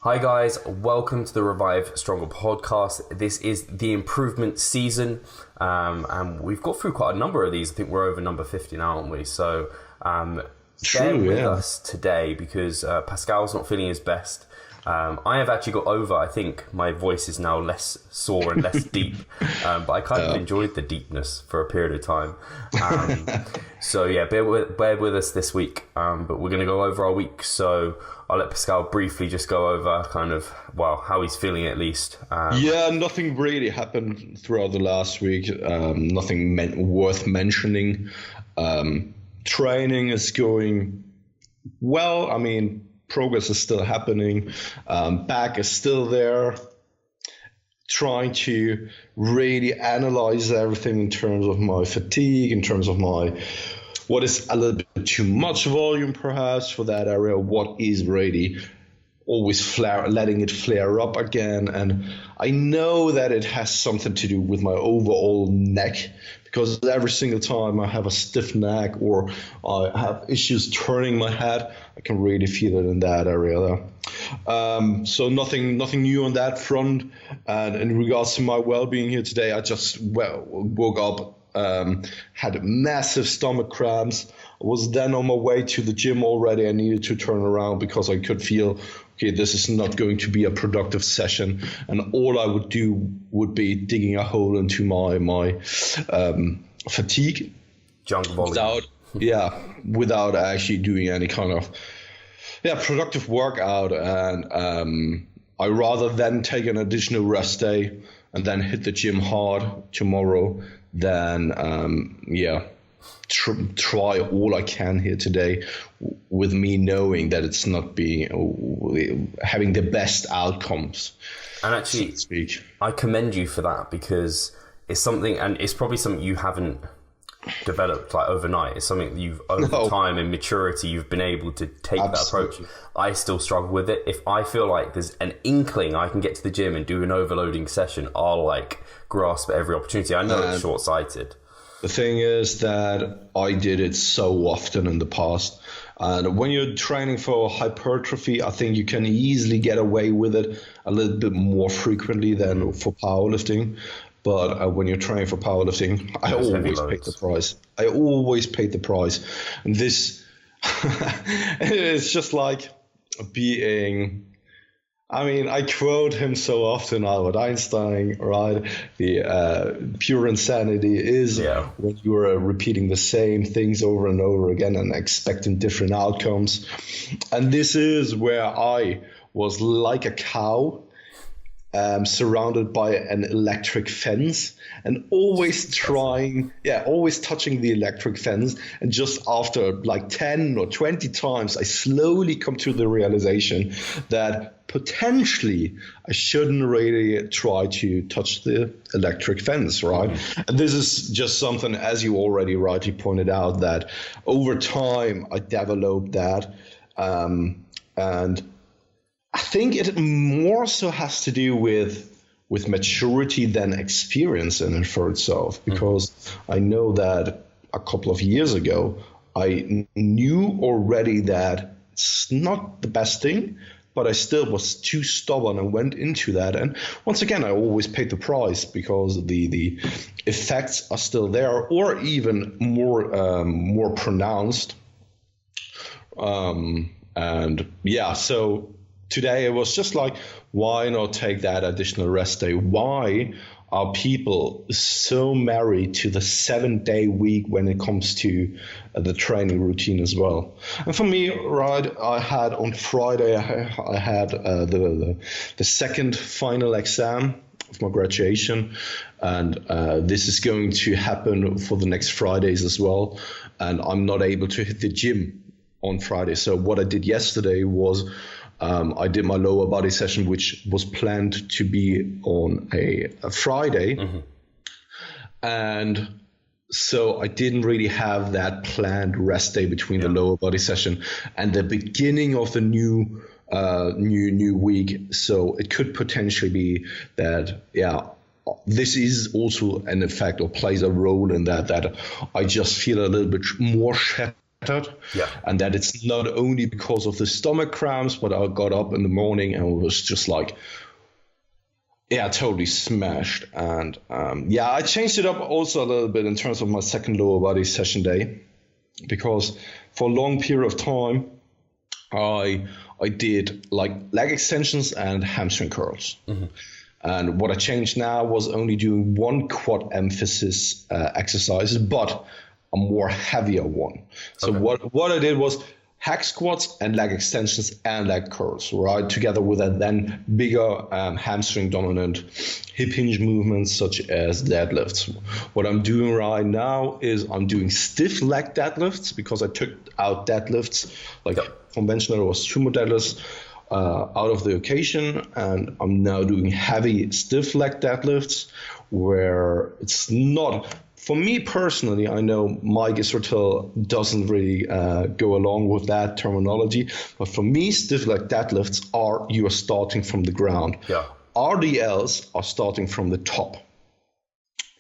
Hi guys, welcome to the Revive Stronger podcast. This is the improvement season, and we've got through quite a number of these. I think we're over number 50 now, aren't we? So bear with us today because Pascal's not feeling his best. I have actually got over, I think my voice is now less sore and less deep, but I kind of enjoyed the deepness for a period of time. So yeah, bear with us this week, but we're going to go over our week. So I'll let Pascal briefly just go over kind of, how he's feeling at least. Nothing really happened throughout the last week. Nothing worth mentioning. Training is going well. I mean, progress is still happening. Back is still there. Trying to really analyze everything in terms of my fatigue, in terms of what is a little bit too much volume perhaps for that area, what is really always letting it flare up again. And I know that it has something to do with my overall neck, because every single time I have a stiff neck or I have issues turning my head, I can really feel it in that area there. So nothing new on that front. And in regards to my well-being here today, I just woke up, had massive stomach cramps. I was then on my way to the gym already. I needed to turn around because I could feel, okay, this is not going to be a productive session. And all I would do would be digging a hole into my fatigue. Junk volume. Without actually doing any kind of productive workout. And I rather then take an additional rest day and then hit the gym hard tomorrow than try all I can here today, with me knowing that it's not having the best outcomes. And actually, so to speak. I commend you for that, because it's something, and it's probably something you haven't developed like overnight. It's something that you've over time and maturity you've been able to take that approach. I still struggle with it. If I feel like there's an inkling I can get to the gym and do an overloading session, I'll grasp every opportunity. I know it's short-sighted. The thing is that I did it so often in the past. And when you're training for hypertrophy, I think you can easily get away with it a little bit more frequently than for powerlifting. But when you're training for powerlifting, I always pay the price. I always pay the price. And this, it's just like being... I mean, I quote him so often, Albert Einstein, right? The pure insanity is when you are repeating the same things over and over again and expecting different outcomes. And this is where I was like a cow, surrounded by an electric fence, and always touching the electric fence. And just after 10 or 20 times, I slowly come to the realization that potentially I shouldn't really try to touch the electric fence, right? Mm-hmm. And this is just something, as you already rightly pointed out, that over time I developed that. And I think it more so has to do with maturity than experience in it for itself, because I know that a couple of years ago, I knew already that it's not the best thing, but I still was too stubborn and went into that. And once again, I always paid the price because the effects are still there, or even more pronounced. So today it was just like, why not take that additional rest day? Why are people so married to the 7-day week when it comes to the training routine as well? And for me, right, I had on Friday, I had the second final exam of my graduation, and this is going to happen for the next Fridays as well. And I'm not able to hit the gym on Friday. So what I did yesterday was I did my lower body session, which was planned to be on a Friday. Mm-hmm. And so I didn't really have that planned rest day between the lower body session and the beginning of the new week. So it could potentially be that, this is also an effect or plays a role in that I just feel a little bit more Yeah. And that it's not only because of the stomach cramps, but I got up in the morning and was just like, yeah, totally smashed. And I changed it up also a little bit in terms of my second lower body session day, because for a long period of time, I did like leg extensions and hamstring curls. Mm-hmm. And what I changed now was only doing one quad emphasis exercises, but a more heavier one. So what I did was hack squats and leg extensions and leg curls, right? Together with a then bigger hamstring dominant hip hinge movements such as deadlifts. What I'm doing right now is I'm doing stiff leg deadlifts, because I took out deadlifts, like conventional or sumo deadlifts, out of the occasion, and I'm now doing heavy stiff leg deadlifts, where it's not, for me personally, I know Mike Israetel doesn't really go along with that terminology, but for me, stiff leg deadlifts are, you are starting from the ground. Yeah. RDLs are starting from the top,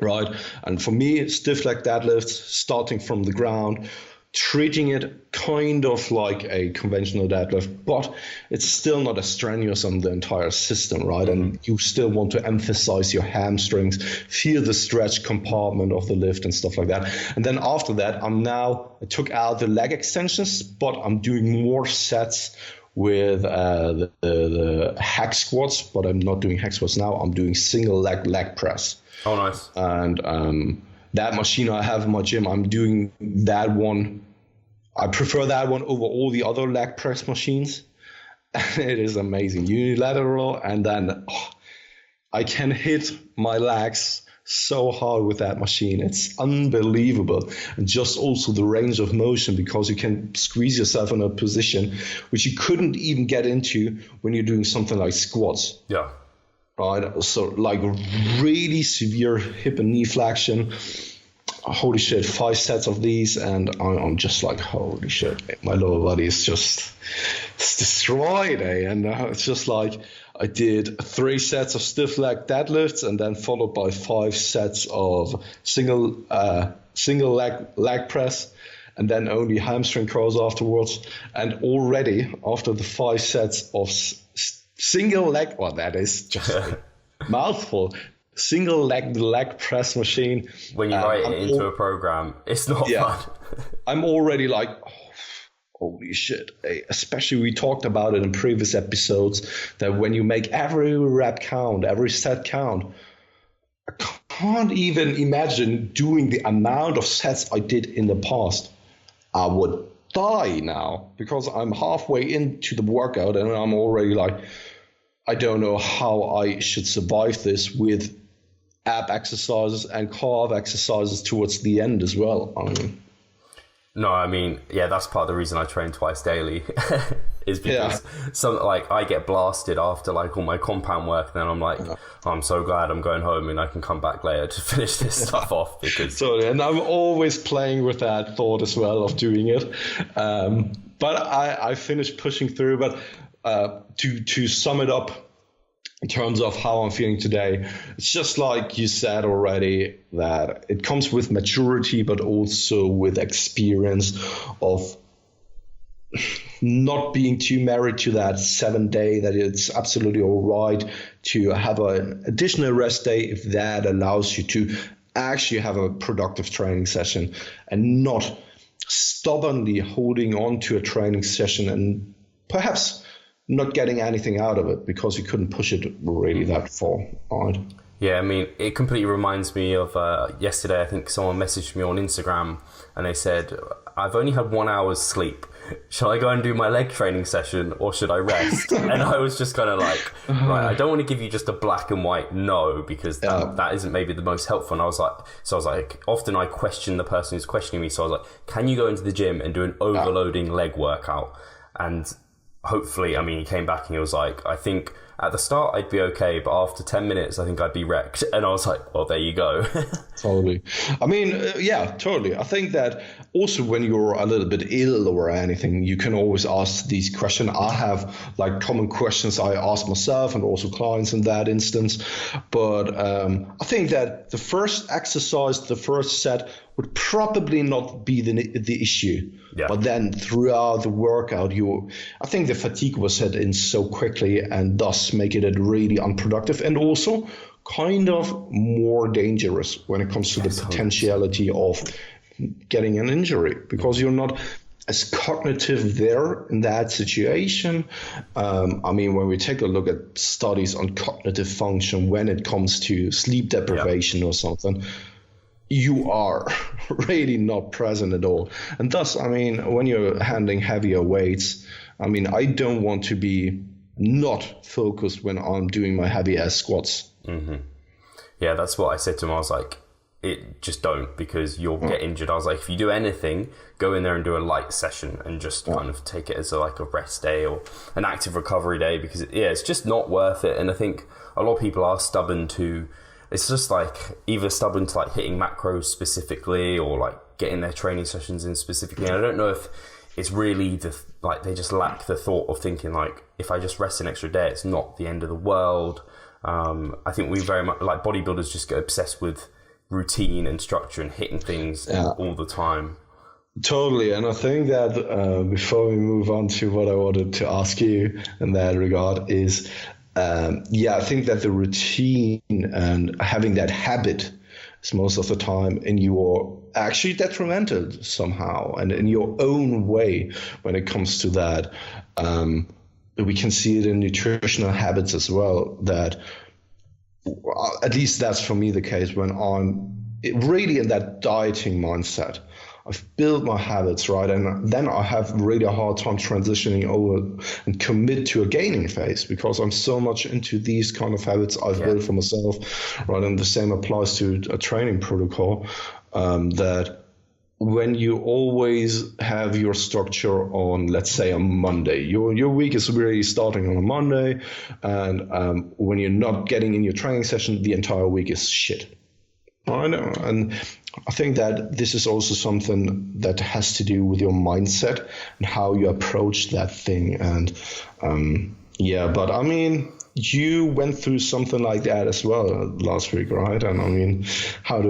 right? And for me, stiff leg deadlifts starting from the ground, treating it kind of like a conventional deadlift, but it's still not as strenuous on the entire system, right? Mm-hmm. And you still want to emphasize your hamstrings, feel the stretch compartment of the lift and stuff like that. And then after that, I took out the leg extensions, but I'm doing more sets with the hack squats, but I'm not doing hack squats now. I'm doing single leg press. Oh, nice. And that machine I have in my gym, I'm doing that one. I prefer that one over all the other leg press machines. It is amazing. Unilateral, and then I can hit my legs so hard with that machine. It's unbelievable. And just also the range of motion, because you can squeeze yourself in a position which you couldn't even get into when you're doing something like squats. Yeah. Right? So like really severe hip and knee flexion. Holy shit, 5 sets of these, and I'm just like, holy shit, my lower body is just, it's destroyed, eh? And it's just like, I did 3 sets of stiff leg deadlifts, and then followed by 5 sets of single leg press, and then only hamstring curls afterwards. And already after the 5 sets of single leg, well, that is just a mouthful. Single leg press machine. When you write it into a program, it's not fun. I'm already like, holy shit. Especially we talked about it in previous episodes, that when you make every rep count, every set count, I can't even imagine doing the amount of sets I did in the past. I would die now, because I'm halfway into the workout and I'm already like, I don't know how I should survive this with ab exercises and calf exercises towards the end as well. I mean, that's part of the reason I train twice daily is because I get blasted after like all my compound work, and then I'm like, I'm so glad I'm going home and I can come back later to finish this stuff off. Because and I'm always playing with that thought as well of doing it, but I finished pushing through. But to sum it up, in terms of how I'm feeling today, it's just like you said already, that it comes with maturity, but also with experience of not being too married to that 7 day, that it's absolutely all right to have an additional rest day if that allows you to actually have a productive training session, and not stubbornly holding on to a training session and perhaps not getting anything out of it because you couldn't push it really that far. Right? Yeah, I mean, it completely reminds me of yesterday. I think someone messaged me on Instagram and they said, I've only had 1 hour's sleep. Shall I go and do my leg training session or should I rest? And I was just kind of like, right, I don't want to give you just a black and white no, because that isn't maybe the most helpful. And I was like, often I question the person who's questioning me. So I was like, can you go into the gym and do an overloading leg workout? And hopefully, I mean, he came back and he was like, I think at the start I'd be okay, but after 10 minutes I think I'd be wrecked. And I was like, well, there you go. Totally. I mean, totally. I think that also when you're a little bit ill or anything, you can always ask these questions. I have like common questions I ask myself and also clients in that instance. But I think that the first exercise, the first set would probably not be the issue. Yeah. But then throughout the workout, I think the fatigue was set in so quickly, and thus making it really unproductive, and also kind of more dangerous when it comes to the potentiality of getting an injury, because you're not as cognitive there in that situation. I mean, when we take a look at studies on cognitive function when it comes to sleep deprivation or something, you are really not present at all. And thus, I mean, when you're handling heavier weights, I mean, I don't want to be not focused when I'm doing my heavy ass squats. Mm-hmm. Yeah, that's what I said to him. I was like, just don't, because you'll get injured. I was like, if you do anything, go in there and do a light session and just kind of take it as a rest day or an active recovery day, because it's just not worth it. And I think a lot of people are stubborn to, it's just like either stubborn to like hitting macros specifically or like getting their training sessions in specifically. And I don't know if it's really they just lack the thought of thinking like, if I just rest an extra day, it's not the end of the world. I think we very much, like bodybuilders, just get obsessed with routine and structure and hitting things all the time. Totally. And I think that before we move on to what I wanted to ask you in that regard is, I think that the routine and having that habit is most of the time actually detrimental somehow, and in your own way when it comes to that. We can see it in nutritional habits as well, that at least that's for me the case when I'm really in that dieting mindset. I've built my habits, right? And then I have really a hard time transitioning over and commit to a gaining phase, because I'm so much into these kind of habits I've built for myself, right? And the same applies to a training protocol, that when you always have your structure on, let's say, a Monday, your week is really starting on a Monday, and when you're not getting in your training session, the entire week is shit. I know, and I think that this is also something that has to do with your mindset and how you approach that thing. And but I mean, you went through something like that as well last week, right? And I mean, how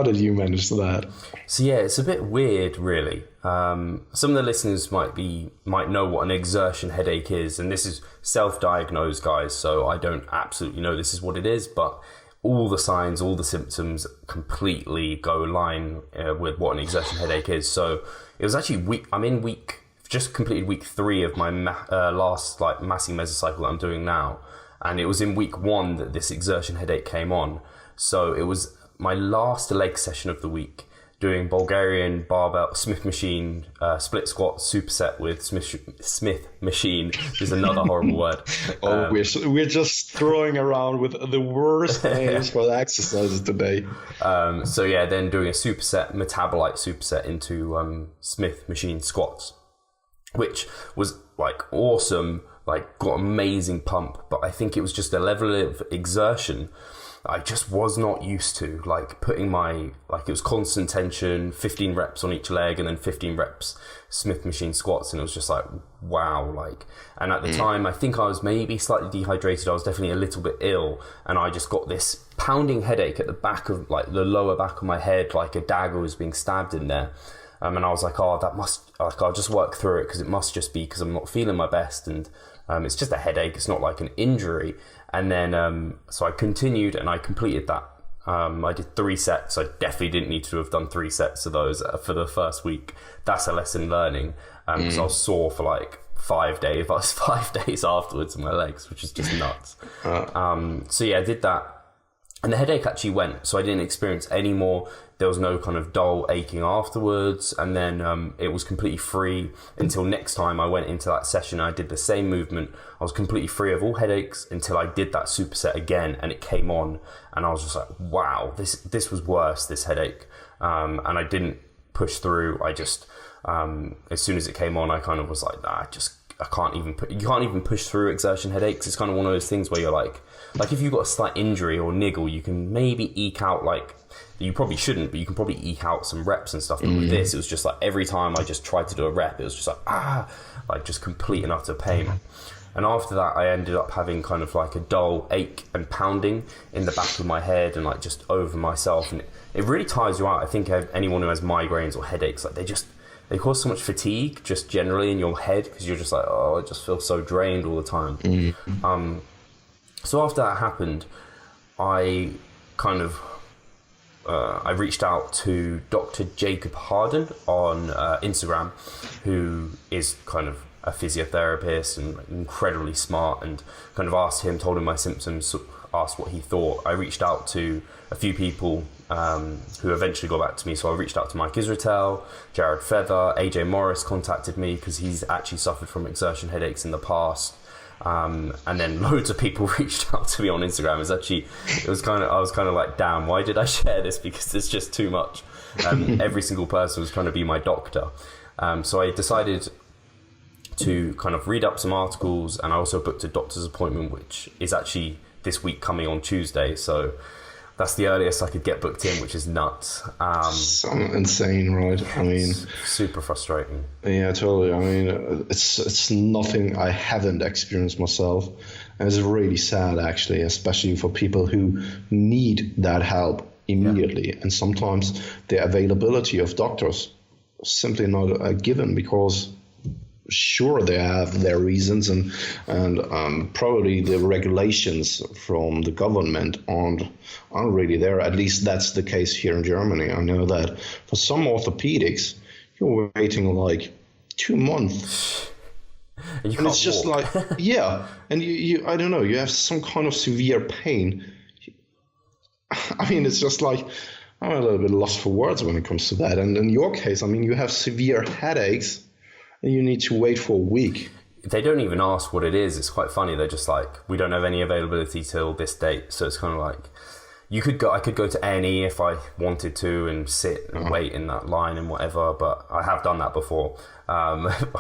did you manage that? So yeah, it's a bit weird, really. Some of the listeners might know what an exertion headache is, and this is self-diagnosed, guys. So I don't absolutely know this is what it is, but all the signs, all the symptoms completely go line with what an exertion headache is. So it was actually just completed week 3 of my last massing mesocycle that I'm doing now. And it was in week 1 that this exertion headache came on. So it was my last leg session of the week, doing Bulgarian barbell, Smith machine, split squat superset with Smith machine, which is another horrible word. We're just throwing around with the worst names for the exercises today. Then doing a superset, metabolite superset into Smith machine squats, which was awesome, got amazing pump, but I think it was just a level of exertion I just was not used to, putting it was constant tension, 15 reps on each leg and then 15 reps Smith machine squats, and it was just wow, and at the time I think I was maybe slightly dehydrated, I was definitely a little bit ill, and I just got this pounding headache at the back of the lower back of my head, like a dagger was being stabbed in there. And I was that must, I'll just work through it because it must just be because I'm not feeling my best, and it's just a headache, it's not like an injury. And then, so I continued and I completed that. I did 3 sets. I definitely didn't need to have done 3 sets of those for the first week. That's a lesson learning, because I was sore for 5 days. I was 5 days afterwards in my legs, which is just nuts. I did that. And the headache actually went, so I didn't experience any more. There was no kind of dull aching afterwards. And then it was completely free until next time I went into that session. I did the same movement. I was completely free of all headaches until I did that superset again, and it came on. And I was just wow, this was worse, this headache. And I didn't push through. I just, as soon as it came on, I kind of was I can't even you can't even push through exertion headaches. It's kind of one of those things where you're if you've got a slight injury or niggle, you can maybe eke out you probably shouldn't, but you can probably eke out some reps and stuff. But with this, it was just every time I just tried to do a rep, it was just just complete and utter pain. And after that, I ended up having kind of like a dull ache and pounding in the back of my head and like just over myself. And it really tires you out. I think anyone who has migraines or headaches, like they cause so much fatigue just generally in your head, because you're just like, oh, I just feel so drained all the time. So after that happened, I kind of I reached out to Dr. Jacob Harden on Instagram, who is kind of a physiotherapist and incredibly smart, and kind of told him my symptoms, asked what he thought. I reached out to a few people who eventually got back to me. So I reached out to Mike Israetel, Jared Feather, AJ Morris contacted me because he's actually suffered from exertion headaches in the past. And then loads of people reached out to me on Instagram. I was kind of like, damn, why did I share this? Because it's just too much. Every single person was trying to be my doctor. So I decided to kind of read up some articles, and I also booked a doctor's appointment, which is actually this week coming on Tuesday. So that's the earliest I could get booked in, which is nuts. So insane, right? I mean, super frustrating. Yeah, totally. I mean, it's nothing I haven't experienced myself, and it's really sad, actually, especially for people who need that help immediately. And sometimes the availability of doctors is simply not a given, because sure, they have their reasons, and probably the regulations from the government aren't really there. At least that's the case here in Germany. I know that for some orthopedics, you're waiting like 2 months. And it's just like, yeah. And you I don't know, you have some kind of severe pain. I mean, it's just like, I'm a little bit lost for words when it comes to that. And in your case, I mean, you have severe headaches, and you need to wait for a week. They don't even ask what it is. It's quite funny. They're just like, we don't have any availability till this date. So it's kind of like, I could go to A&E if I wanted to and sit and wait in that line and whatever. But I have done that before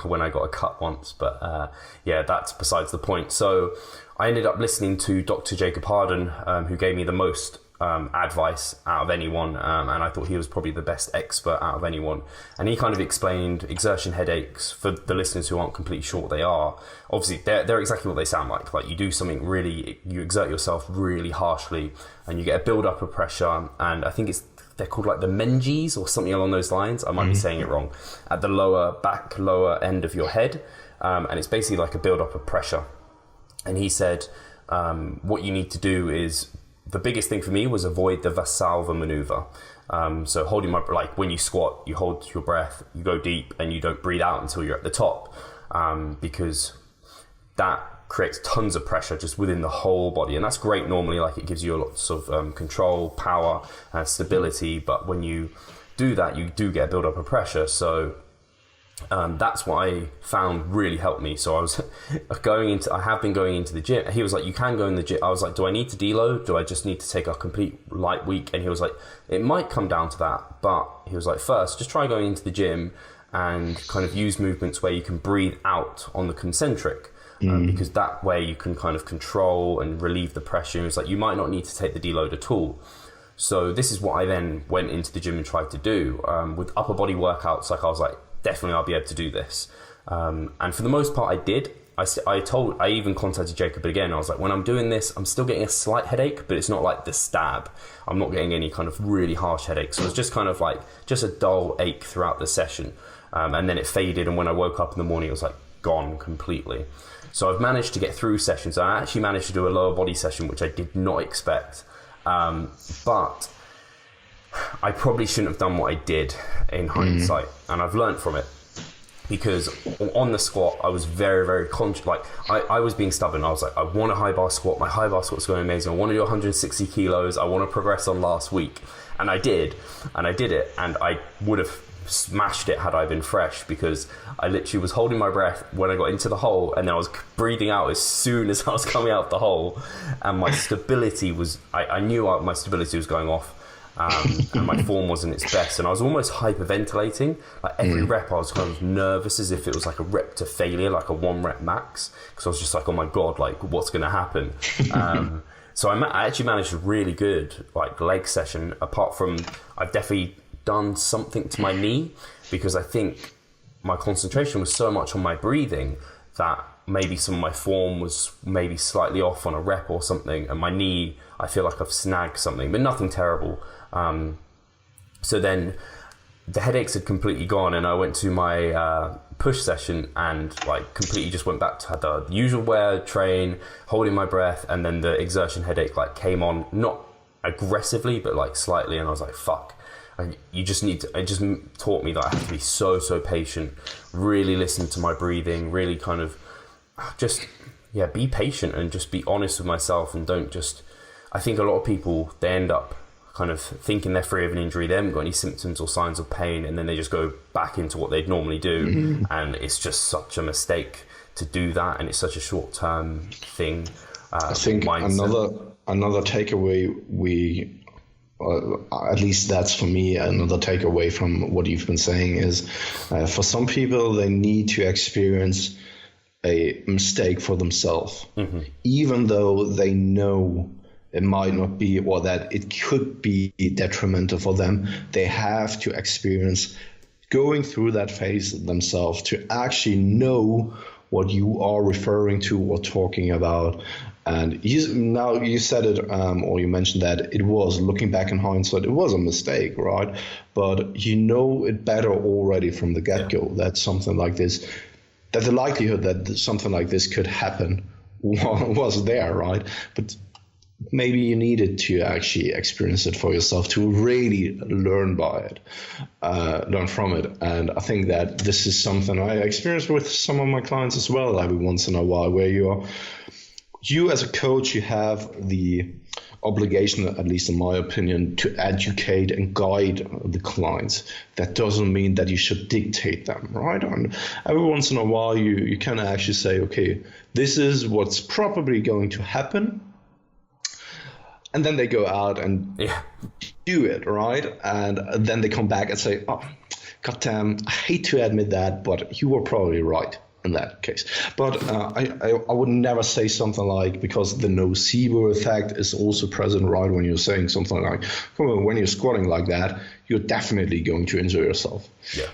when I got a cut once. But yeah, that's besides the point. So I ended up listening to Dr. Jacob Harden, who gave me the most advice out of anyone, and I thought he was probably the best expert out of anyone. And he kind of explained exertion headaches, for the listeners who aren't completely sure what they are. Obviously, they're exactly what they sound like. Like, you do something you exert yourself really harshly, and you get a build up of pressure. And I think they're called like the meninges or something along those lines. I might be saying it wrong. At the lower end of your head, and it's basically like a build up of pressure. And he said, what you need to do is, the biggest thing for me was avoid the Valsalva maneuver. So holding like when you squat, you hold your breath, you go deep, and you don't breathe out until you're at the top, because that creates tons of pressure just within the whole body. And that's great normally, like it gives you lots of control, power, and stability. But when you do that, you do get a build up of pressure. So that's what I found really helped me. So I have been going into the gym. He was like, you can go in the gym. I was like, do I need to deload? Do I just need to take a complete light week? And he was like, it might come down to that. But he was like, first, just try going into the gym and kind of use movements where you can breathe out on the concentric. Because that way you can kind of control and relieve the pressure. He was like, you might not need to take the deload at all. So this is what I then went into the gym and tried to do. With upper body workouts, like I was like, definitely I'll be able to do this. And for the most part, I did. I even contacted Jacob again. I was like, when I'm doing this, I'm still getting a slight headache, but it's not like the stab. I'm not getting any kind of really harsh headache. So it's just kind of like just a dull ache throughout the session. And then it faded. And when I woke up in the morning, it was like gone completely. So I've managed to get through sessions. I actually managed to do a lower body session, which I did not expect. But I probably shouldn't have done what I did in hindsight, and I've learned from it, because on the squat I was very, very conscious. Like I was being stubborn. I was like, I want a high bar squat. My high bar squat's going amazing. I want to do 160 kilos. I want to progress on last week, and I did it, and I would have smashed it had I been fresh, because I literally was holding my breath when I got into the hole, and then I was breathing out as soon as I was coming out of the hole, and my stability was I knew my stability was going off. And my form wasn't its best, and I was almost hyperventilating. Like every rep I was kind of nervous, as if it was like a rep to failure, like a 1 rep max, because I was just like, oh my god, like what's going to happen? So I actually managed a really good like leg session, apart from I've definitely done something to my knee, because I think my concentration was so much on my breathing that maybe some of my form was maybe slightly off on a rep or something, and my knee, I feel like I've snagged something, but nothing terrible. So then the headaches had completely gone, and I went to my push session and like completely just went back to the usual wear, train, holding my breath, and then the exertion headache like came on, not aggressively, but like slightly, and I was like, fuck. You just need to, it just taught me that I have to be so patient, really listen to my breathing, really kind of just, be patient and just be honest with myself, and don't just, I think a lot of people, they end up kind of thinking they're free of an injury, they haven't got any symptoms or signs of pain, and then they just go back into what they'd normally do. And it's just such a mistake to do that, and it's such a short-term thing. I think another takeaway at least that's for me, another takeaway from what you've been saying is for some people, they need to experience a mistake for themselves, even though they know it might not be, or that it could be detrimental for them. They have to experience going through that phase themselves to actually know what you are referring to or talking about. And you said it, or you mentioned that it was, looking back in hindsight, it was a mistake, right? But you know it better already from the get-go that something like this, that the likelihood that something like this could happen was there, right? But maybe you needed to actually experience it for yourself to really learn from it. And I think that this is something I experience with some of my clients as well every once in a while, where you as a coach, you have the obligation, at least in my opinion, to educate and guide the clients. That doesn't mean that you should dictate them, right? And every once in a while, you can actually say, okay, this is what's probably going to happen. And then they go out and do it, right? And then they come back and say, oh, goddamn, I hate to admit that, but you were probably right in that case. But I would never say something like, because the nocebo effect is also present, right? When you're saying something like, when you're squatting like that, you're definitely going to injure yourself. Yeah.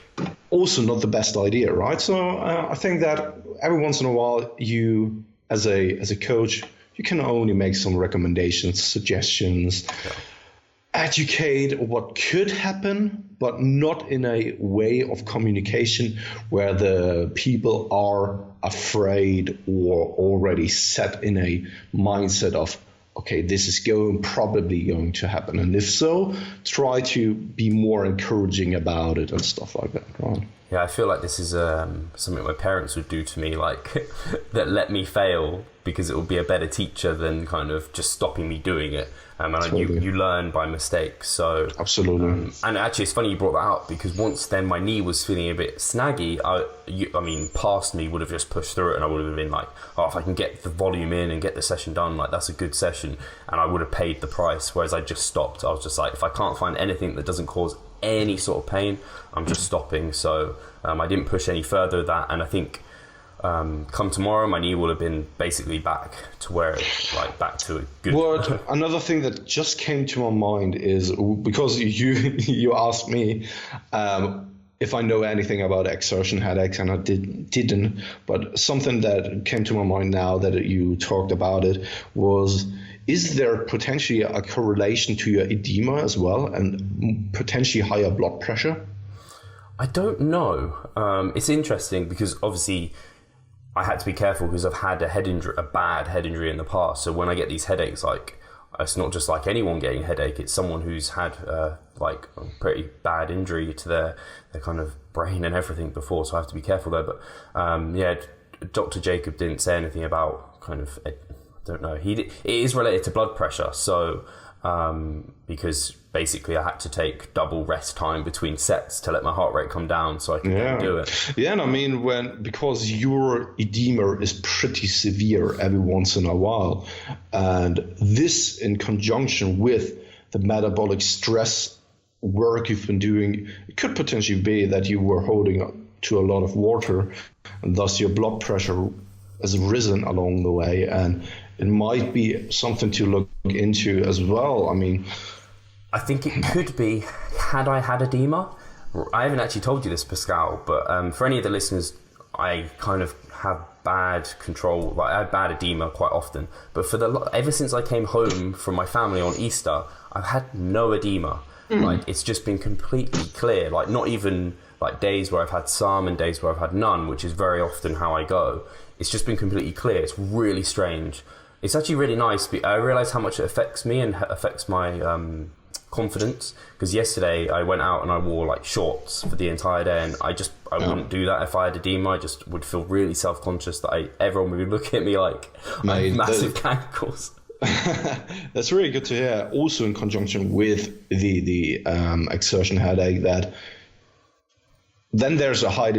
Also not the best idea, right? So I think that every once in a while, you as a coach, you can only make some recommendations, suggestions, educate what could happen, but not in a way of communication where the people are afraid or already set in a mindset of, okay, this is probably going to happen. And if so, try to be more encouraging about it and stuff like that, right? Yeah, I feel like this is something my parents would do to me, like that let me fail because it would be a better teacher than kind of just stopping me doing it. Totally. You learn by mistake. So absolutely. And actually, it's funny you brought that up, because once then my knee was feeling a bit snaggy. I mean, past me would have just pushed through it, and I would have been like, oh, if I can get the volume in and get the session done, like that's a good session, and I would have paid the price. Whereas I just stopped. I was just like, if I can't find anything that doesn't cause any sort of pain, I'm just stopping. So I didn't push any further with that, and I think come tomorrow my knee will have been basically back to where back to a good. Well, another thing that just came to my mind is, because you asked me if I know anything about exertion headaches, and I didn't, but something that came to my mind now that you talked about it was, is there potentially a correlation to your edema as well, and potentially higher blood pressure? I don't know. It's interesting because obviously I had to be careful because I've had a bad head injury in the past. So when I get these headaches, like, it's not just like anyone getting a headache. It's someone who's had like a pretty bad injury to their kind of brain and everything before. So I have to be careful there. But Dr. Jacob didn't say anything about kind of, I don't know. It is related to blood pressure. So because basically I had to take double rest time between sets to let my heart rate come down so I could do it. Yeah, and I mean, because your edema is pretty severe every once in a while, and this in conjunction with the metabolic stress work you've been doing, it could potentially be that you were holding to a lot of water, and thus your blood pressure has risen along the way, and it might be something to look into as well. I mean, I think it could be, had I had edema. I haven't actually told you this, Pascal, but for any of the listeners, I kind of have bad control. Like I had bad edema quite often, but ever since I came home from my family on Easter, I've had no edema. Like it's just been completely clear. Like not even like days where I've had some and days where I've had none, which is very often how I go. It's just been completely clear. It's really strange. It's actually really nice. I realise how much it affects me and affects my confidence. Because yesterday I went out and I wore like shorts for the entire day, and I wouldn't do that if I had edema. I just would feel really self-conscious that everyone would be looking at me like I have massive cankles. That's really good to hear. Also in conjunction with the exertion headache, that then there's a high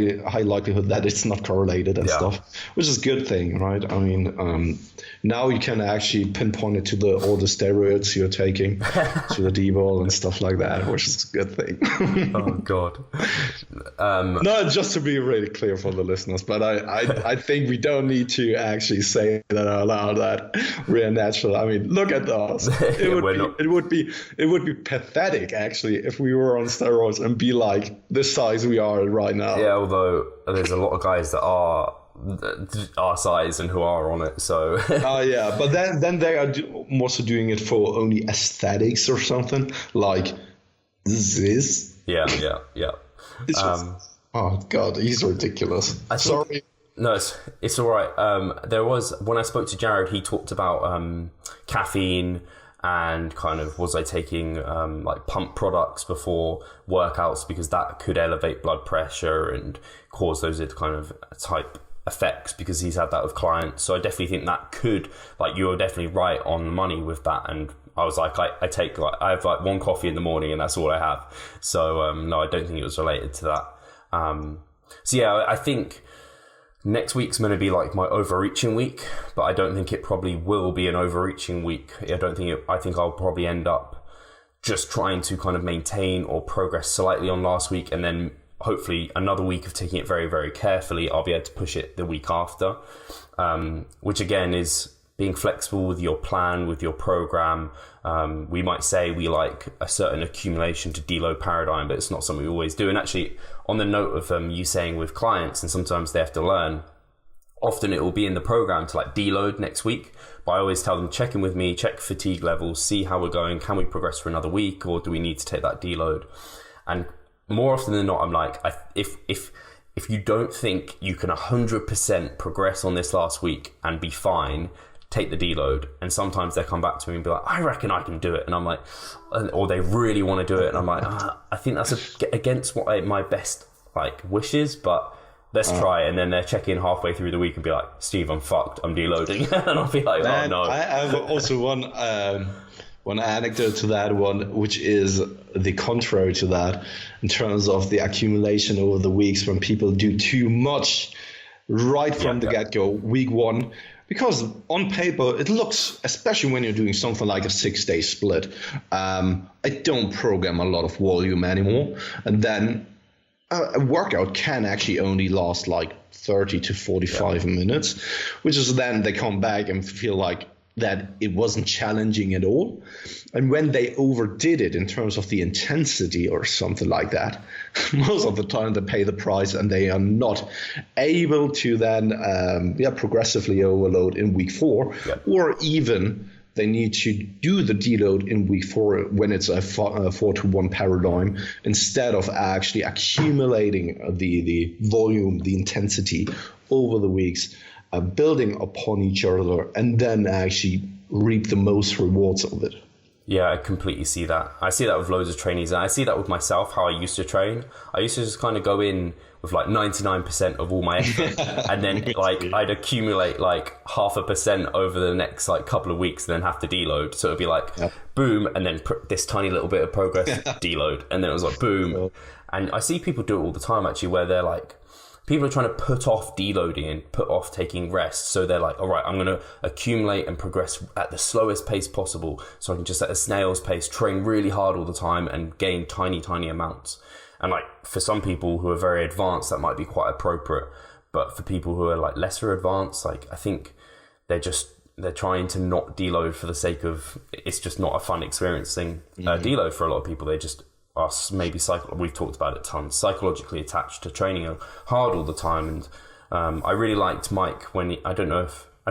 likelihood that it's not correlated and stuff, which is a good thing, right? I mean, now you can actually pinpoint it to all the steroids you're taking, to the D-ball and stuff like that, which is a good thing. Oh God. No, just to be really clear for the listeners, but I think we don't need to actually say that out loud. That we're natural. I mean, look at us. It would be pathetic actually if we were on steroids and be like the size we are right now. Yeah, although there's a lot of guys that are our size and who are on it, so yeah, but then they are also doing it for only aesthetics or something like this. Yeah. It's just, oh God, he's ridiculous. Sorry. No, it's all right. There was, when I spoke to Jared, he talked about caffeine and kind of was I taking like pump products before workouts, because that could elevate blood pressure and cause those kind of type effects, because he's had that with clients. So I definitely think that could, like, you're definitely right on the money with that. And I was like, I have like one coffee in the morning and that's all I have. So no, I don't think it was related to that. So yeah, I think next week's going to be like my overreaching week, but I don't think it probably will be an overreaching week. I think I'll probably end up just trying to kind of maintain or progress slightly on last week, and then hopefully another week of taking it very, very carefully. I'll be able to push it the week after, which again is being flexible with your plan, with your program. We might say we like a certain accumulation to deload paradigm, but it's not something we always do. And actually, on the note of you saying with clients, and sometimes they have to learn, often it will be in the program to like deload next week. But I always tell them, check in with me, check fatigue levels, see how we're going. Can we progress for another week, or do we need to take that deload? And more often than not, I'm like, if you don't think you can 100% progress on this last week and be fine, take the deload. And sometimes they come back to me and be like, I reckon I can do it. And I'm like, or they really want to do it. And I'm like, I think that's against what my best like wishes, but let's try it. And then they're checking halfway through the week and be like, Steve, I'm fucked. I'm deloading. And I'll be like, oh no. I have also one anecdote to that one, which is the contrary to that, in terms of the accumulation over the weeks when people do too much right from the get-go, week one. Because on paper, it looks, especially when you're doing something like a 6-day split, I don't program a lot of volume anymore. And then a workout can actually only last like 30 to 45 minutes, which is then they come back and feel like that it wasn't challenging at all. And when they overdid it in terms of the intensity or something like that, most of the time they pay the price and they are not able to then progressively overload in week 4, or even they need to do the deload in week 4 when it's a 4-to-1 paradigm, instead of actually accumulating the volume, the intensity over the weeks, building upon each other, and then actually reap the most rewards of it. Yeah, I completely see that. I see that with loads of trainees, and I see that with myself, how I used to train. I used to just kind of go in with like 99% of all my effort, and then like I'd accumulate like 0.5% over the next like couple of weeks, and then have to deload. So it'd be like boom, and then this tiny little bit of progress, deload, and then it was like boom. And I see people do it all the time actually, where they're like, people are trying to put off deloading and put off taking rest. So they're like, all right, I'm going to accumulate and progress at the slowest pace possible, so I can just at a snail's pace train really hard all the time and gain tiny, tiny amounts. And like for some people who are very advanced, that might be quite appropriate. But for people who are like lesser advanced, like I think they're trying to not deload for the sake of, it's just not a fun experiencing deload for a lot of people. They just us maybe we've talked about it tons, psychologically attached to training hard all the time, and I really liked Mike when I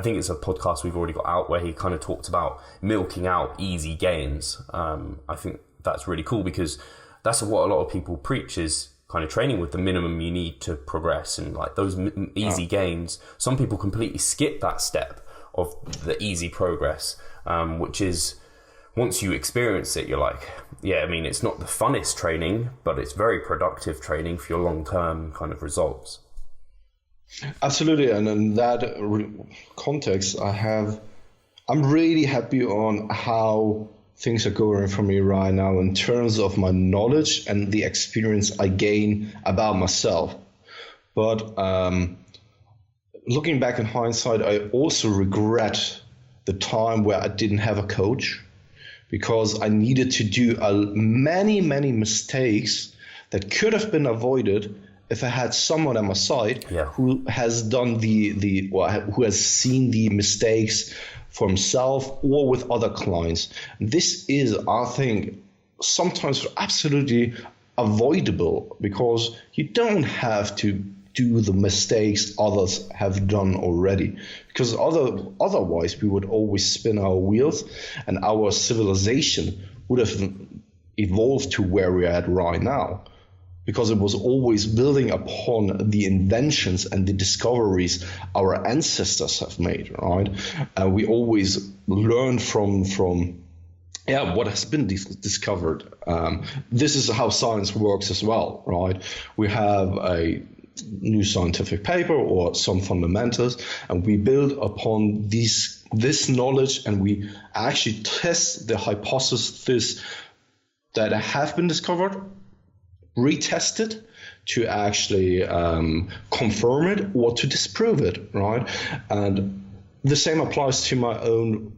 think it's a podcast we've already got out where he kind of talked about milking out easy gains. I think that's really cool because that's what a lot of people preach is kind of training with the minimum you need to progress, and like those easy gains. Some people completely skip that step of the easy progress, which is once you experience it, you're like, yeah, I mean, it's not the funnest training, but it's very productive training for your long-term kind of results. Absolutely, and in that context, I'm really happy on how things are going for me right now in terms of my knowledge and the experience I gain about myself. But looking back in hindsight, I also regret the time where I didn't have a coach, because I needed to do many mistakes that could have been avoided if I had someone at my side who has done who has seen the mistakes for himself or with other clients. This is, I think, sometimes absolutely avoidable, because you don't have to do the mistakes others have done already, because otherwise we would always spin our wheels and our civilization would have evolved to where we're at right now, because it was always building upon the inventions and the discoveries our ancestors have made, right? We always learn from what has been discovered. This is how science works as well, right? We have a new scientific paper or some fundamentals, and we build upon this knowledge, and we actually test the hypothesis that have been discovered, retest it to actually confirm it or to disprove it, right? And the same applies to my own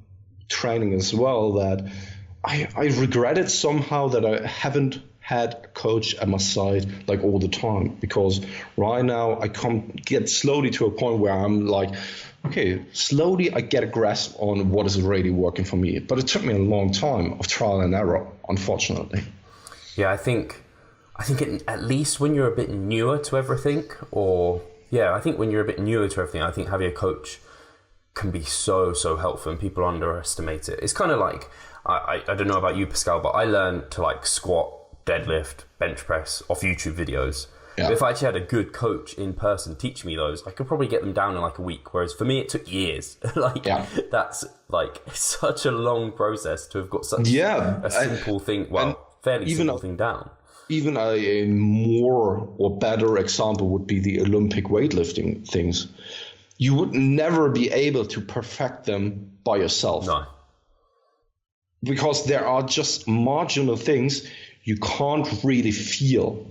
training as well, that I regretted somehow that I haven't had a coach at my side like all the time, because right now I get slowly to a point where I'm like, okay, slowly I get a grasp on what is really working for me. But it took me a long time of trial and error, unfortunately. Yeah, I think at least when you're a bit newer to everything, I think having a coach can be so helpful, and people underestimate it. It's kind of like, I don't know about you, Pascal, but I learned to like squat, deadlift, bench press off YouTube videos. Yeah. But if I actually had a good coach in person teach me those, I could probably get them down in like a week. Whereas for me, it took years. That's like such a long process to have got such a simple thing. Well, fairly simple thing down. Even a more or better example would be the Olympic weightlifting things. You would never be able to perfect them by yourself. No. Because there are just marginal things you can't really feel.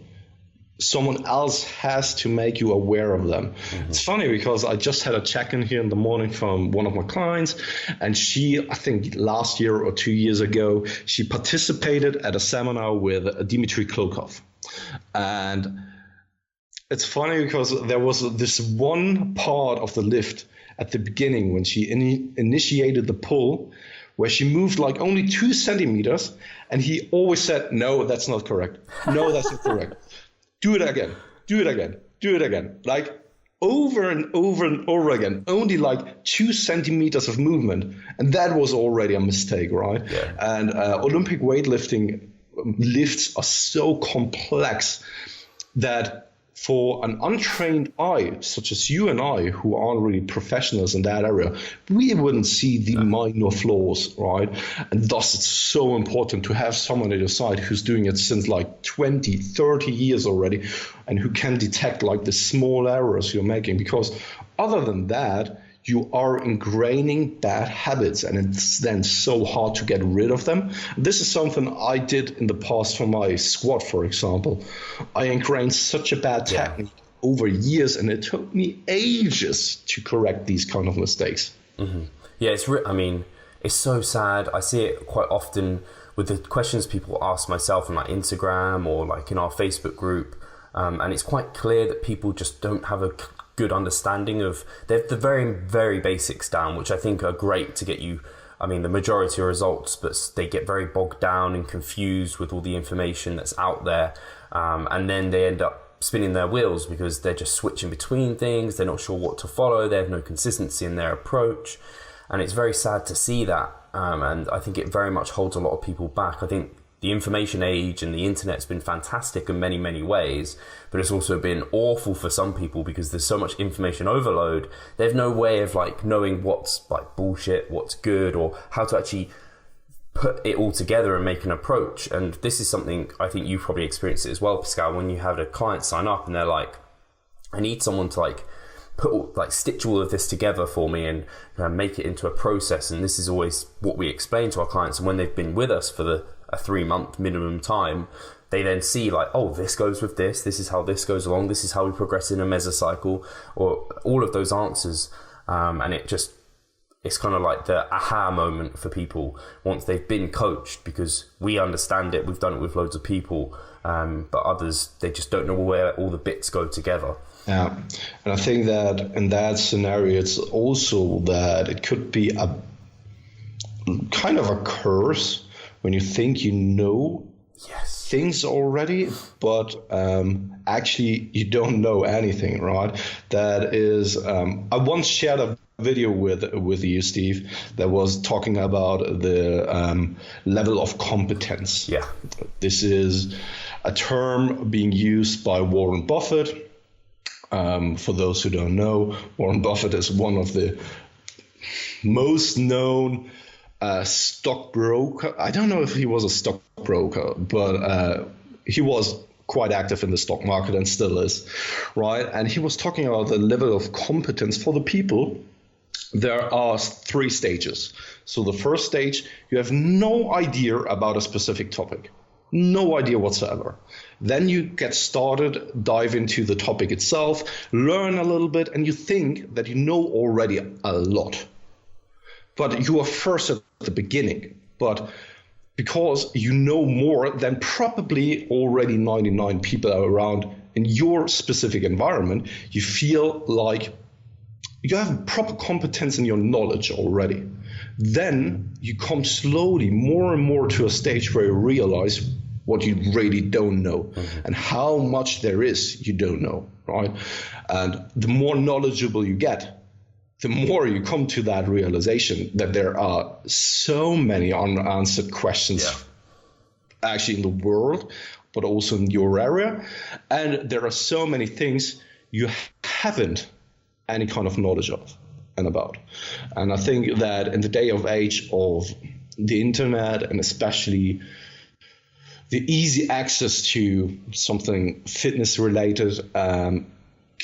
Someone else has to make you aware of them. Mm-hmm. It's funny because I just had a check-in here in the morning from one of my clients, and she, I think last year or 2 years ago, she participated at a seminar with Dmitry Klokov. And it's funny because there was this one part of the lift at the beginning when she initiated the pull, where she moved like only 2 centimeters, and he always said, no, that's not correct. No, that's not correct. Do it again, do it again, do it again. Like over and over and over again, only like 2 centimeters of movement. And that was already a mistake, right? Yeah. And Olympic weightlifting lifts are so complex that for an untrained eye, such as you and I, who aren't really professionals in that area, we wouldn't see the minor flaws, right? And thus it's so important to have someone at your side who's doing it since like 20, 30 years already, and who can detect like the small errors you're making. Because other than that, you are ingraining bad habits, and it's then so hard to get rid of them. This is something I did in the past for my squat, for example. I ingrained such a bad technique over years, and it took me ages to correct these kind of mistakes. Mm-hmm. Yeah, it's so sad. I see it quite often with the questions people ask myself on like Instagram or like in our Facebook group, and it's quite clear that people just don't have a good understanding of the very, very basics down, which I think are great to get you, the majority of results, but they get very bogged down and confused with all the information that's out there. And then they end up spinning their wheels because they're just switching between things. They're not sure what to follow. They have no consistency in their approach. And it's very sad to see that. And I think it very much holds a lot of people back. I think the information age and the internet's been fantastic in many, many ways, but it's also been awful for some people because there's so much information overload. They have no way of like knowing what's like bullshit, what's good, or how to actually put it all together and make an approach. And this is something I think you probably experienced it as well, Pascal, when you had a client sign up and they're like, I need someone to stitch all of this together for me and make it into a process. And this is always what we explain to our clients. And when they've been with us for a 3-month minimum time, they then see like, oh, this goes with this is how this goes along, this is how we progress in a mesocycle, or all of those answers. And it's kind of like the aha moment for people once they've been coached, because we understand it, we've done it with loads of people, but others, they just don't know where all the bits go together. Yeah, and I think that in that scenario, it's also that it could be a kind of a curse when you think you know things already, but actually you don't know anything, right? That is, I once shared a video with you, Steve, that was talking about the level of competence. Yeah. This is a term being used by Warren Buffett. For those who don't know, Warren Buffett is one of the most known stockbroker. I don't know if he was a stockbroker, but he was quite active in the stock market and still is, right? And he was talking about the level of competence for the people. There are 3 stages. So the first stage, you have no idea about a specific topic. No idea whatsoever. Then you get started, dive into the topic itself, learn a little bit, and you think that you know already a lot. But you are first at the beginning. But because you know more than probably already 99 people around in your specific environment, you feel like you have proper competence in your knowledge already. Then you come slowly more and more to a stage where you realize what you really don't know and how much there is you don't know, right? And the more knowledgeable you get, the more you come to that realization that there are so many unanswered questions actually in the world, but also in your area. And there are so many things you haven't any kind of knowledge of and about. And I think that in the day of age of the internet, and especially the easy access to something fitness related,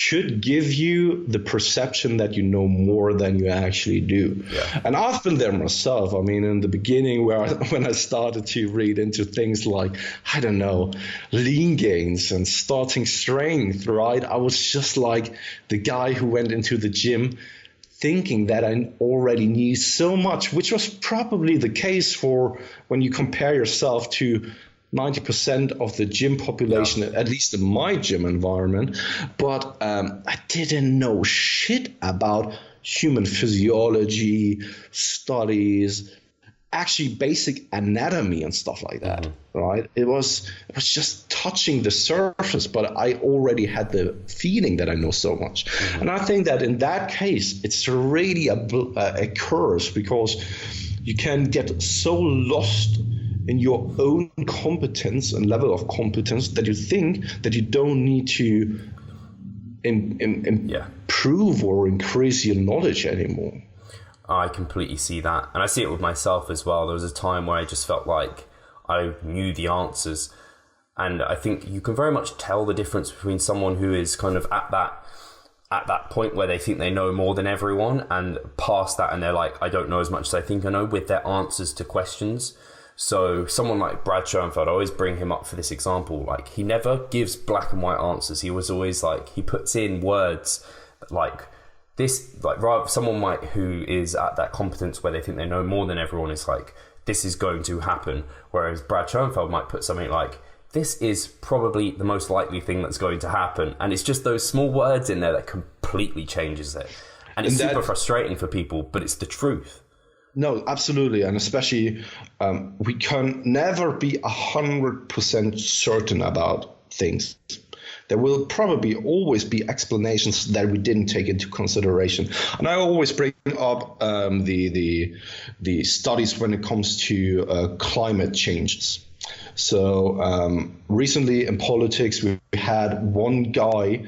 could give you the perception that you know more than you actually do. Yeah. And I've been there myself. I mean, in the beginning when I started to read into things like, I don't know, lean gains and starting strength, right? I was just like the guy who went into the gym thinking that I already knew so much, which was probably the case for when you compare yourself to 90% of the gym population, at least in my gym environment. But I didn't know shit about human physiology, studies, actually basic anatomy and stuff like that, right? It was just touching the surface, but I already had the feeling that I know so much. And I think that in that case, it's really a curse, because you can get so lost in your own competence and level of competence that you think that you don't need to improve or increase your knowledge anymore. I completely see that. And I see it with myself as well. There was a time where I just felt like I knew the answers. And I think you can very much tell the difference between someone who is kind of at that point where they think they know more than everyone, and past that and they're like, I don't know as much as I think I know, with their answers to questions. So someone like Brad Schoenfeld, I always bring him up for this example. Like, he never gives black and white answers. He was always like, he puts in words like this, like rather someone who is at that competence where they think they know more than everyone is like, this is going to happen. Whereas Brad Schoenfeld might put something like, this is probably the most likely thing that's going to happen. And it's just those small words in there that completely changes it. And it's super frustrating for people, but it's the truth. No, absolutely. And especially we can never be 100% certain about things. there will probably always be explanations that we didn't take into consideration. And I always bring up the studies when it comes to climate changes. So recently in politics, we had one guy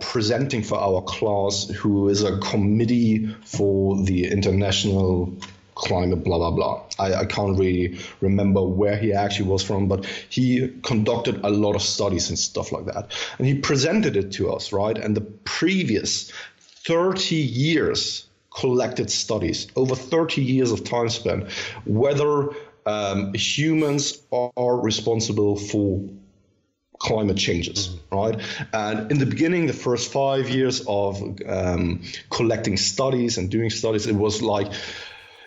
presenting for our class who is a committee for the international climate, blah, blah, blah. I can't really remember where he actually was from, but he conducted a lot of studies and stuff like that. And he presented it to us, right? And the previous 30 years collected studies, over 30 years of time spent, whether humans are responsible for climate changes, right? And in the beginning, the first 5 years of collecting studies and doing studies, it was like,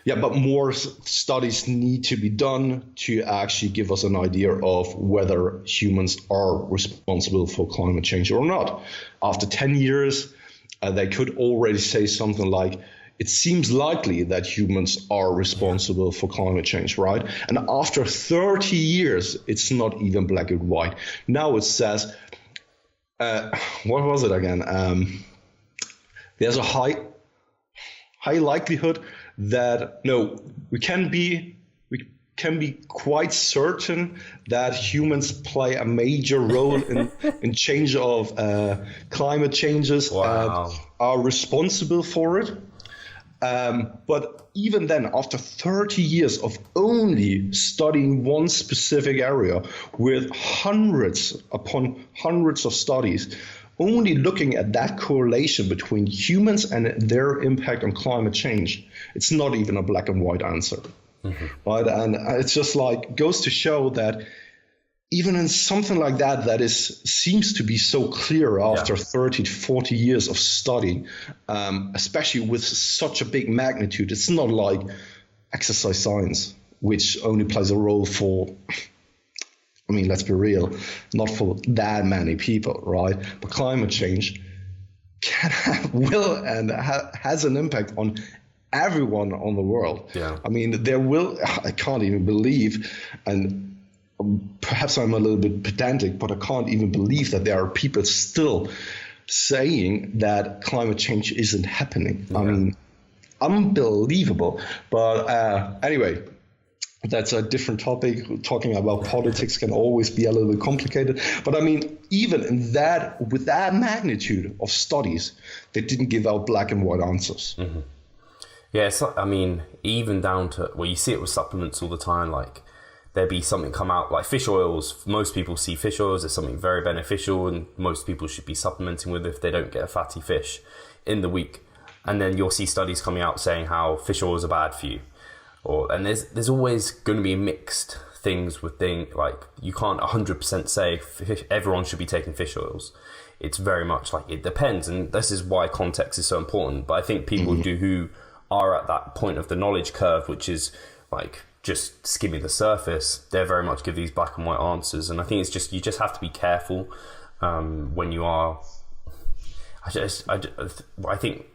yeah, but more studies need to be done to actually give us an idea of whether humans are responsible for climate change or not. After 10 years, they could already say something like, it seems likely that humans are responsible for climate change, right? And after 30 years, it's not even black and white. Now it says, what was it again? There's a high likelihood that we can be quite certain that humans play a major role in change of climate changes. Wow. Are responsible for it. But even then, after 30 years of only studying one specific area with hundreds upon hundreds of studies, only looking at that correlation between humans and their impact on climate change, it's not even a black and white answer. Right? And it's just like goes to show that even in something like that seems to be so clear after 30 to 40 years of study, especially with such a big magnitude, it's not like exercise science, which only plays a role for, I mean, let's be real, not for that many people, right? But climate change can have, has an impact on everyone on the world. Yeah. I mean, I can't even believe, and perhaps I'm a little bit pedantic, but I can't even believe that there are people still saying that climate change isn't happening. Yeah. I mean, unbelievable. But anyway, that's a different topic. Talking about politics can always be a little bit complicated. But I mean, even in that, with that magnitude of studies, they didn't give out black and white answers. Mm-hmm. Yeah, I mean, even down to, well, you see it with supplements all the time, like, there'd be something come out like fish oils. Most people see fish oils as something very beneficial, and most people should be supplementing with if they don't get a fatty fish in the week. And then you'll see studies coming out saying how fish oils are bad for you. And there's always going to be mixed things with things like you can't 100% say everyone should be taking fish oils. It's very much like it depends, and this is why context is so important. But I think people who are at that point of the knowledge curve, which is like just skimming the surface, they very much give these black and white answers. And I think it's just, you just have to be careful when you are, I think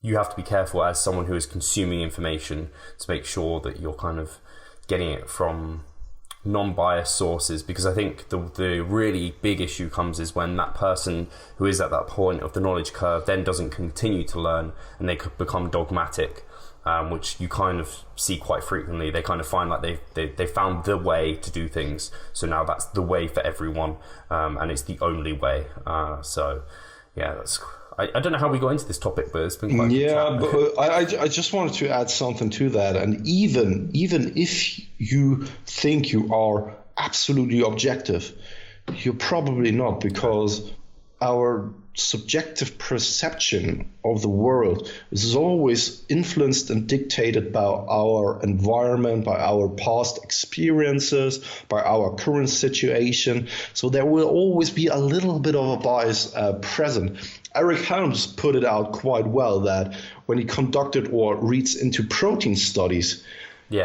you have to be careful as someone who is consuming information to make sure that you're kind of getting it from non-biased sources, because I think the really big issue comes is when that person who is at that point of the knowledge curve then doesn't continue to learn, and they could become dogmatic. Which you kind of see quite frequently. They kind of find like they found the way to do things, so now that's the way for everyone, and it's the only way. So yeah, I don't know how we got into this topic, but it's been quite but I just wanted to add something to that. And even if you think you are absolutely objective, you're probably not, because our subjective perception of the world is always influenced and dictated by our environment, by our past experiences, by our current situation. So there will always be a little bit of a bias present. Eric Helms put it out quite well that when he conducted or reads into protein studies,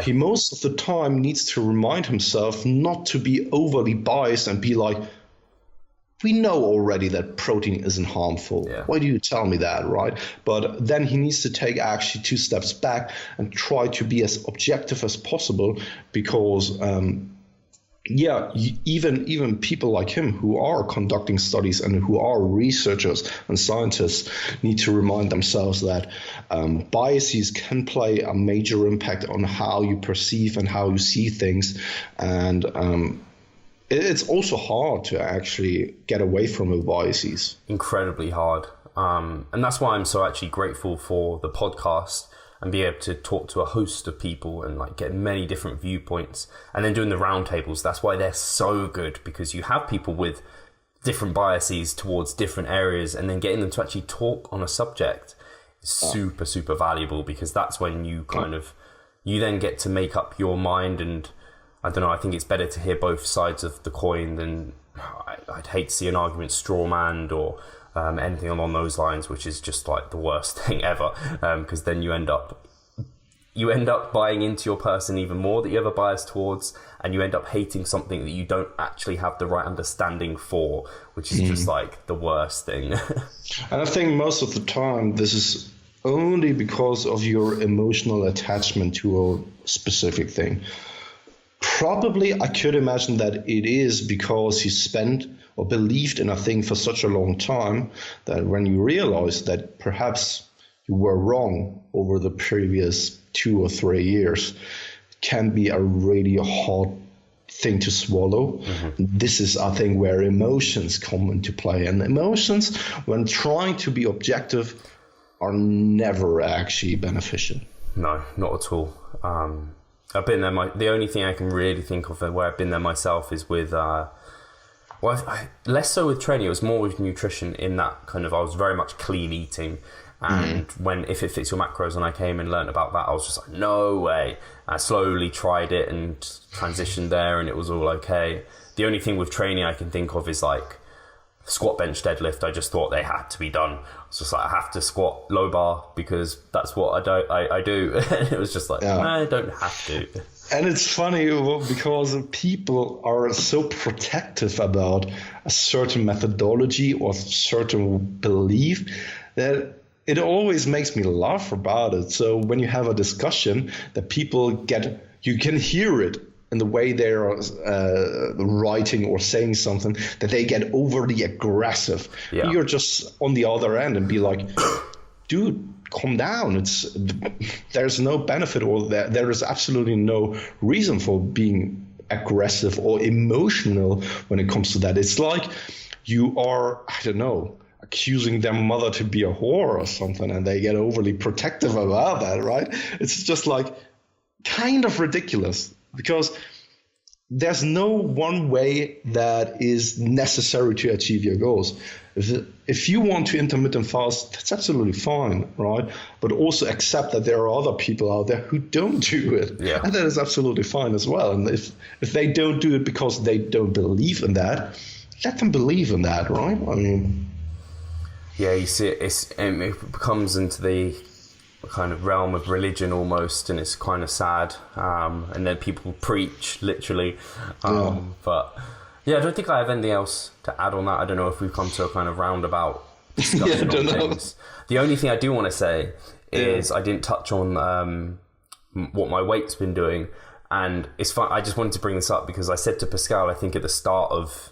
he most of the time needs to remind himself not to be overly biased and be like, we know already that protein isn't harmful. Yeah. Why do you tell me that, right? But then he needs to take actually 2 steps back and try to be as objective as possible, because yeah, even people like him who are conducting studies and who are researchers and scientists need to remind themselves that biases can play a major impact on how you perceive and how you see things, and it's also hard to actually get away from the biases. Incredibly hard, and that's why I'm so actually grateful for the podcast and be able to talk to a host of people and like get many different viewpoints, and then doing the roundtables. That's why they're so good, because you have people with different biases towards different areas, and then getting them to actually talk on a subject is super valuable, because that's when you you then get to make up your mind. And I don't know, I think it's better to hear both sides of the coin than I'd hate to see an argument straw-manned or anything along those lines, which is just like the worst thing ever, because then you end up buying into your person even more that you have a bias towards, and you end up hating something that you don't actually have the right understanding for, which is just like the worst thing. And I think most of the time this is only because of your emotional attachment to a specific thing. Probably I could imagine that it is because you spent or believed in a thing for such a long time that when you realize that perhaps you were wrong over the previous 2 or 3 years, it can be a really hard thing to swallow. This is, I think, where emotions come into play. And emotions, when trying to be objective, are never actually beneficial. No, not at all. I've been there. The only thing I can really think of where I've been there myself is with less so with training. It was more with nutrition, in that kind of I was very much clean eating, and when If It Fits Your Macros, and I came and learned about that, I was just like, no way. I slowly tried it and transitioned there, and it was all okay. The only thing with training I can think of is like squat, bench, deadlift. I just thought they had to be done. It's just like, I have to squat low bar because that's what I do. And it was just like, I don't have to. And it's funny because people are so protective about a certain methodology or certain belief that it always makes me laugh about it. So when you have a discussion that people you can hear it in the way they're writing or saying something, that they get overly aggressive. Yeah. You're just on the other end and be like, dude, calm down. There's no benefit, or there is absolutely no reason for being aggressive or emotional when it comes to that. It's like you are, I don't know, accusing their mother to be a whore or something, and they get overly protective about that, right? It's just like kind of ridiculous, because there's no one way that is necessary to achieve your goals. If you want to intermittent fast, that's absolutely fine, right? But also accept that there are other people out there who don't do it. Yeah. And that is absolutely fine as well. And if they don't do it because they don't believe in that, let them believe in that, right? I mean... Yeah, you see, it comes into the kind of realm of religion almost, and it's kind of sad. And then people preach, literally. But yeah, I don't think I have anything else to add on that. I don't know if we've come to a kind of roundabout discussion on things. The only thing I do want to say is I didn't touch on what my weight's been doing. And it's fun. I just wanted to bring this up because I said to Pascal, I think at the start of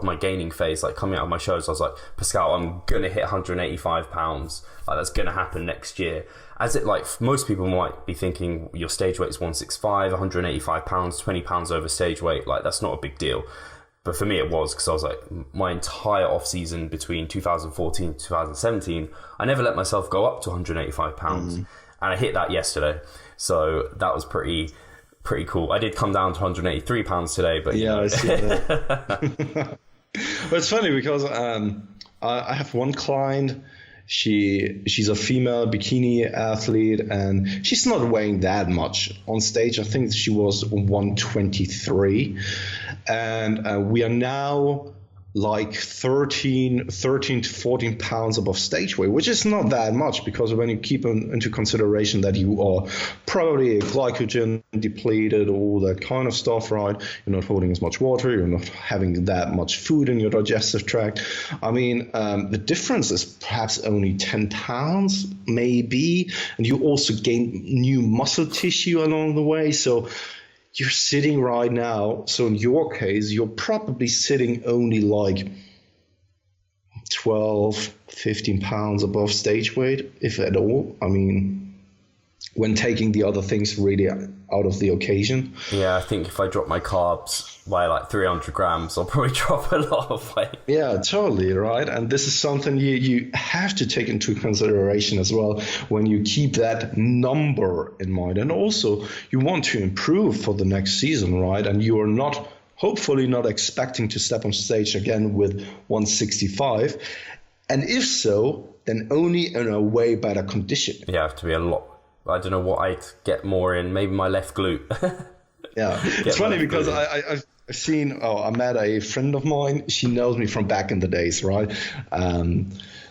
my gaining phase, like coming out of my shows, I was like, Pascal, I'm going to hit 185 pounds. Like, that's going to happen next year. As it, like, most people might be thinking your stage weight is 165, 185 pounds, 20 pounds over stage weight. Like, that's not a big deal. But for me, it was, because I was like, my entire off season between 2014 and 2017, I never let myself go up to 185 pounds. And I hit that yesterday. So that was pretty cool. I did come down to 183 pounds today, but I see that. But it's funny because I have one client. She's a female bikini athlete, and she's not weighing that much on stage. I think she was 123, and we are now like 13 to 14 pounds above stage weight, which is not that much, because when you keep into consideration that you are probably glycogen depleted, all that kind of stuff, right? You're not holding as much water, you're not having that much food in your digestive tract. I mean, the difference is perhaps only 10 pounds, maybe, and you also gain new muscle tissue along the way. So you're sitting right now. So in your case, you're probably sitting only like 12, 15 pounds above stage weight, if at all. I mean, when taking the other things really out of the occasion. Yeah, I think if I drop my carbs by like 300 grams, I'll probably drop a lot of weight. Yeah, totally, right? And this is something you have to take into consideration as well when you keep that number in mind. And also, you want to improve for the next season, right? And you are hopefully not expecting to step on stage again with 165. And if so, then only in a way better condition. Yeah, I have to be a lot. I don't know what I'd get more in. Maybe my left glute. Yeah, it's funny because I've seen. I met a friend of mine. She knows me from back in the days, right?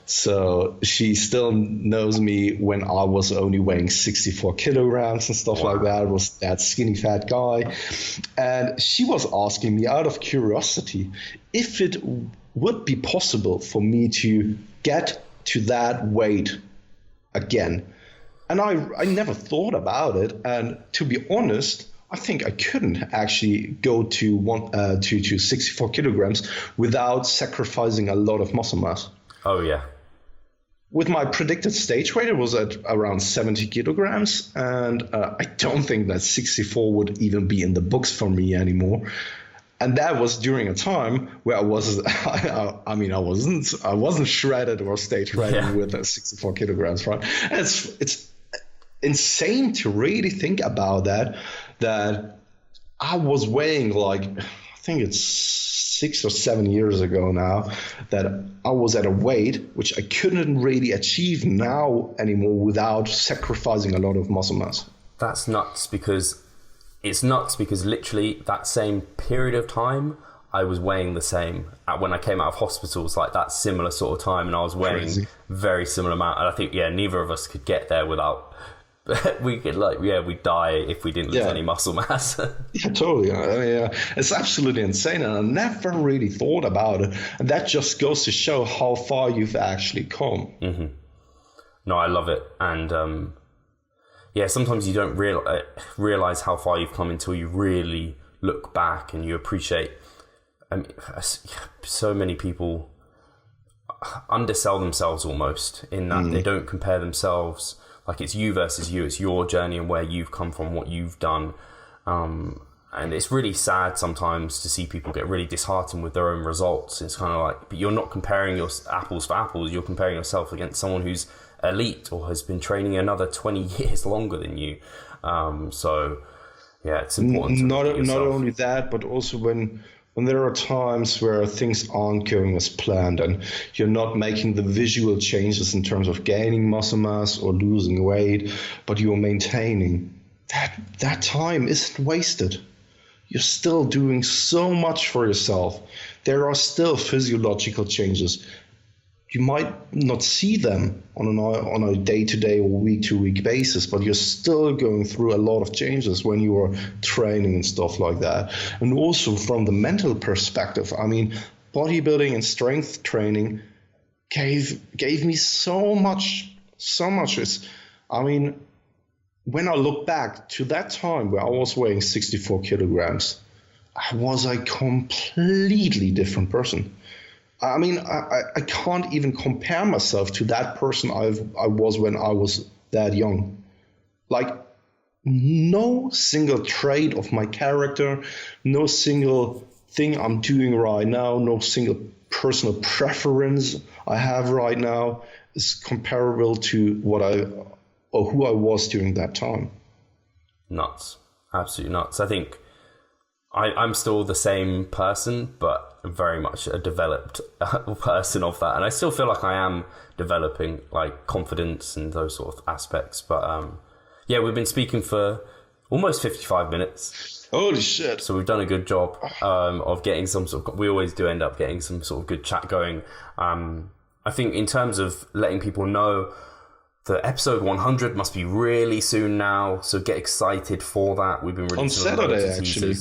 So she still knows me when I was only weighing 64 kilograms and stuff like that. I was that skinny fat guy, and she was asking me out of curiosity if it would be possible for me to get to that weight again. And I never thought about it. And to be honest, I think I couldn't actually go to 64 kilograms without sacrificing a lot of muscle mass. Oh, yeah. With my predicted stage weight, it was at around 70 kilograms. And I don't think that 64 would even be in the books for me anymore. And that was during a time where I wasn't shredded or stage ready with 64 kilograms, right? And it's insane to really think about that I was weighing like, I think it's 6 or 7 years ago now, that I was at a weight which I couldn't really achieve now anymore without sacrificing a lot of muscle mass. That's nuts because literally that same period of time I was weighing the same when I came out of hospitals, like that similar sort of time, and I was weighing very similar amount. And I think neither of us could get there without we'd die if we didn't lose any muscle mass. Yeah, totally. It's absolutely insane, and I never really thought about it. And that just goes to show how far you've actually come. Mm-hmm. No, I love it, and sometimes you don't realize how far you've come until you really look back and you appreciate. So many people undersell themselves almost in that they don't compare themselves. Like it's you versus you. It's your journey and where you've come from, what you've done. And it's really sad sometimes to see people get really disheartened with their own results. It's kind of like, but you're not comparing your apples for apples. You're comparing yourself against someone who's elite or has been training another 20 years longer than you. It's important. Not only that, but also when there are times where things aren't going as planned and you're not making the visual changes in terms of gaining muscle mass or losing weight, but you're maintaining, that time isn't wasted. You're still doing so much for yourself. There are still physiological changes. You might not see them on a day-to-day or week-to-week basis, but you're still going through a lot of changes when you are training and stuff like that. And also from the mental perspective, I mean, bodybuilding and strength training gave me so much. When I look back to that time where I was weighing 64 kilograms, I was a completely different person. I mean, I can't even compare myself to that person I was when I was that young. Like, no single trait of my character, no single thing I'm doing right now, no single personal preference I have right now is comparable to who I was during that time. Nuts. Absolutely nuts. I think I'm still the same person, but very much a developed person of that. And I still feel like I am developing like confidence and those sort of aspects. But we've been speaking for almost 55 minutes. Holy shit. So we've done a good job of getting we always do end up getting some sort of good chat going. I think in terms of letting people know, the episode 100 must be really soon now. So get excited for that. We've been releasing on Saturday, actually.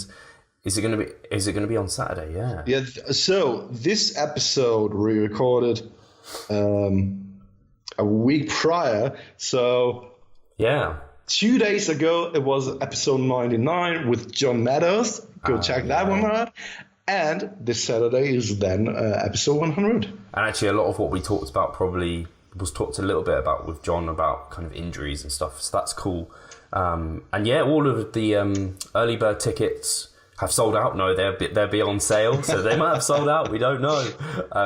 Is it going to be on Saturday? Yeah. Yeah. So this episode we recorded a week prior. So yeah. 2 days ago, it was episode 99 with John Meadows. Go check that one out. And this Saturday is then episode 100. And actually, a lot of what we talked about probably was talked a little bit about with John about kind of injuries and stuff. So that's cool. And yeah, all of the early bird tickets have sold out. No, they'll be on sale. So they might have sold out. We don't know.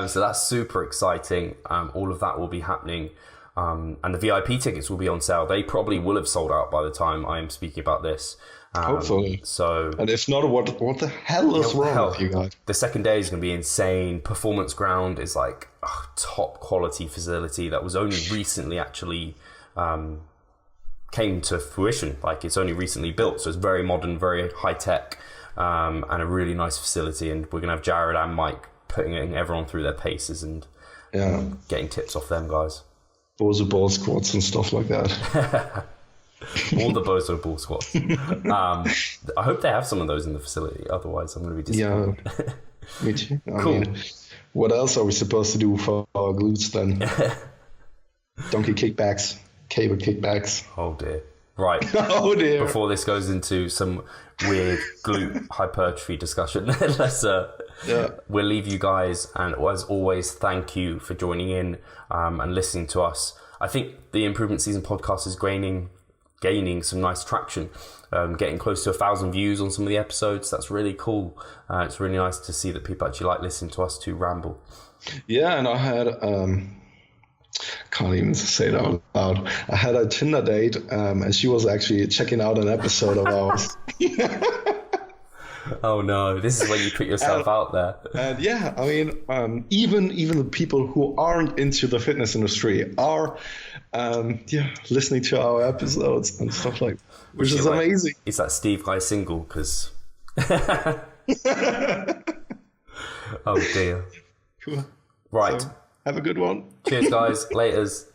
So that's super exciting. All of that will be happening. And the VIP tickets will be on sale. They probably will have sold out by the time I am speaking about this. Hopefully. So, and if not, what the hell is wrong with you guys? The second day is going to be insane. Performance Ground is like a top quality facility that was only recently actually came to fruition. Like it's only recently built, so it's very modern, very high tech, and a really nice facility. And we're going to have Jared and Mike putting everyone through their paces and getting tips off them guys. Bozo ball squats and stuff like that. All the Bozo ball squats. I hope they have some of those in the facility. Otherwise, I'm going to be disappointed. Yeah, me too. I mean, what else are we supposed to do for our glutes then? Donkey kickbacks, cable kickbacks. Oh dear. Right. Oh dear. Before this goes into some weird glute hypertrophy discussion, let's we'll leave you guys. And as always, thank you for joining in and listening to us. I think the Improvement Season podcast is gaining some nice traction, getting close to 1,000 views on some of the episodes. That's really cool. It's really nice to see that people actually like listening to us to ramble. Yeah, and I had can't even say it out loud. I had a Tinder date, and she was actually checking out an episode of ours. Oh no, this is when you put yourself out there. And yeah, I mean, even the people who aren't into the fitness industry are listening to our episodes and stuff like that, which is amazing. Is that Steve guy single? Because oh dear. Cool. Right. So, have a good one. Cheers, guys. Laters.